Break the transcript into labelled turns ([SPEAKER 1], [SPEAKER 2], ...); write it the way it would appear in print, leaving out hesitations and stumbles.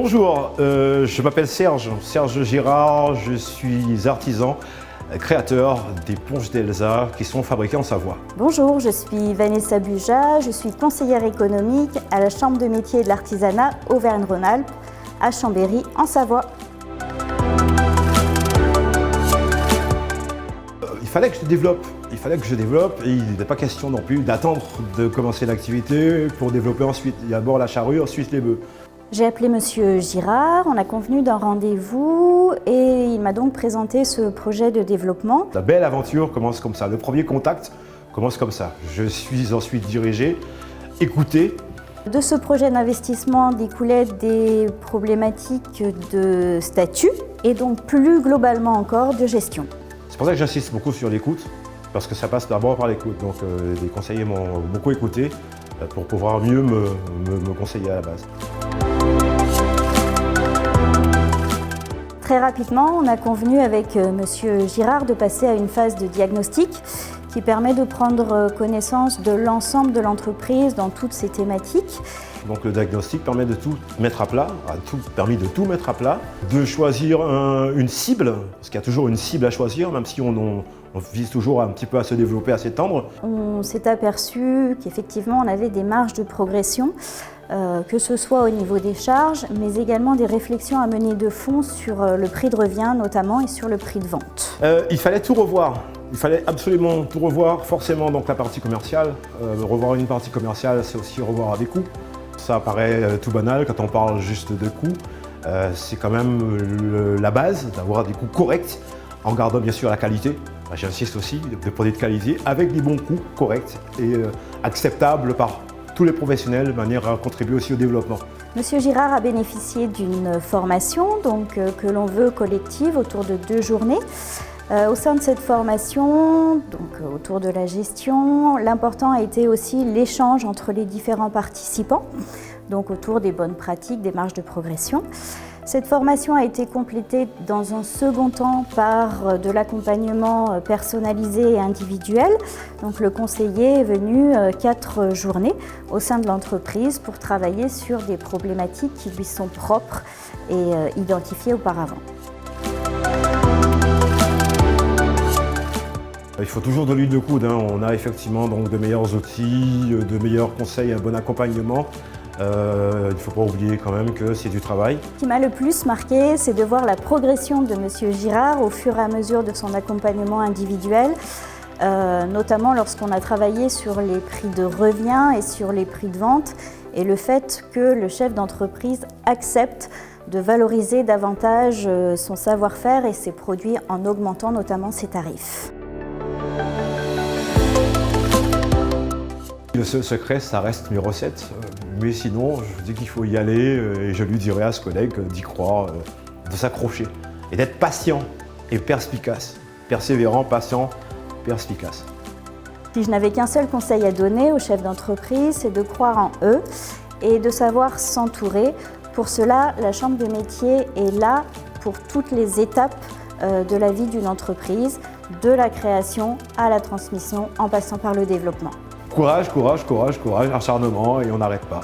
[SPEAKER 1] Bonjour, je m'appelle Serge Girard, je suis artisan, créateur des ponches d'Elsa qui sont fabriquées en Savoie.
[SPEAKER 2] Bonjour, je suis Vanessa Buja, je suis conseillère économique à la Chambre de métiers et de l'artisanat Auvergne-Rhône-Alpes à Chambéry en Savoie.
[SPEAKER 1] Il fallait que je développe et il n'était pas question non plus d'attendre de commencer l'activité pour développer ensuite. Il y a d'abord la charrue, ensuite les bœufs.
[SPEAKER 2] J'ai appelé Monsieur Girard, on a convenu d'un rendez-vous et il m'a donc présenté ce projet de développement.
[SPEAKER 1] La belle aventure commence comme ça, le premier contact commence comme ça. Je suis ensuite dirigé, écouté.
[SPEAKER 2] De ce projet d'investissement découlaient des problématiques de statut et donc plus globalement encore de gestion.
[SPEAKER 1] C'est pour ça que j'insiste beaucoup sur l'écoute, parce que ça passe d'abord par l'écoute. Donc les conseillers m'ont beaucoup écouté pour pouvoir mieux me conseiller à la base.
[SPEAKER 2] Très rapidement, on a convenu avec Monsieur Girard de passer à une phase de diagnostic qui permet de prendre connaissance de l'ensemble de l'entreprise dans toutes ses thématiques.
[SPEAKER 1] Donc le diagnostic permet de tout mettre à plat, de choisir une cible, parce qu'il y a toujours une cible à choisir, même si on vise toujours un petit peu à se développer, à s'étendre.
[SPEAKER 2] On s'est aperçu qu'effectivement on avait des marges de progression, que ce soit au niveau des charges, mais également des réflexions à mener de fond sur le prix de revient notamment et sur le prix de vente.
[SPEAKER 1] Il fallait tout revoir. Il fallait absolument tout revoir, forcément donc la partie commerciale. Revoir une partie commerciale, c'est aussi revoir des coûts. Ça paraît tout banal quand on parle juste de coûts. C'est quand même la base d'avoir des coûts corrects en gardant bien sûr la qualité. J'insiste aussi, des produits de qualité avec des bons coûts corrects et acceptables par tous les professionnels de manière à contribuer aussi au développement.
[SPEAKER 2] Monsieur Girard a bénéficié d'une formation que l'on veut collective autour de 2 journées. Au sein de cette formation, autour de la gestion, l'important a été aussi l'échange entre les différents participants, donc autour des bonnes pratiques, des marges de progression. Cette formation a été complétée dans un second temps par de l'accompagnement personnalisé et individuel. Donc le conseiller est venu 4 journées au sein de l'entreprise pour travailler sur des problématiques qui lui sont propres et identifiées auparavant.
[SPEAKER 1] Il faut toujours de l'huile de coude. On a effectivement donc de meilleurs outils, de meilleurs conseils, un bon accompagnement. Il ne faut pas oublier quand même que c'est du travail.
[SPEAKER 2] Ce qui m'a le plus marqué, c'est de voir la progression de Monsieur Girard au fur et à mesure de son accompagnement individuel, notamment lorsqu'on a travaillé sur les prix de revient et sur les prix de vente, et le fait que le chef d'entreprise accepte de valoriser davantage son savoir-faire et ses produits en augmentant notamment ses tarifs.
[SPEAKER 1] Le seul secret, ça reste mes recettes. Mais sinon, je dis qu'il faut y aller et je lui dirai à ce collègue d'y croire, de s'accrocher et d'être patient et perspicace. Persévérant, patient, perspicace.
[SPEAKER 2] Si je n'avais qu'un seul conseil à donner aux chefs d'entreprise, c'est de croire en eux et de savoir s'entourer. Pour cela, la Chambre de métiers est là pour toutes les étapes de la vie d'une entreprise, de la création à la transmission en passant par le développement.
[SPEAKER 1] Courage, courage, courage, courage, acharnement et on n'arrête pas.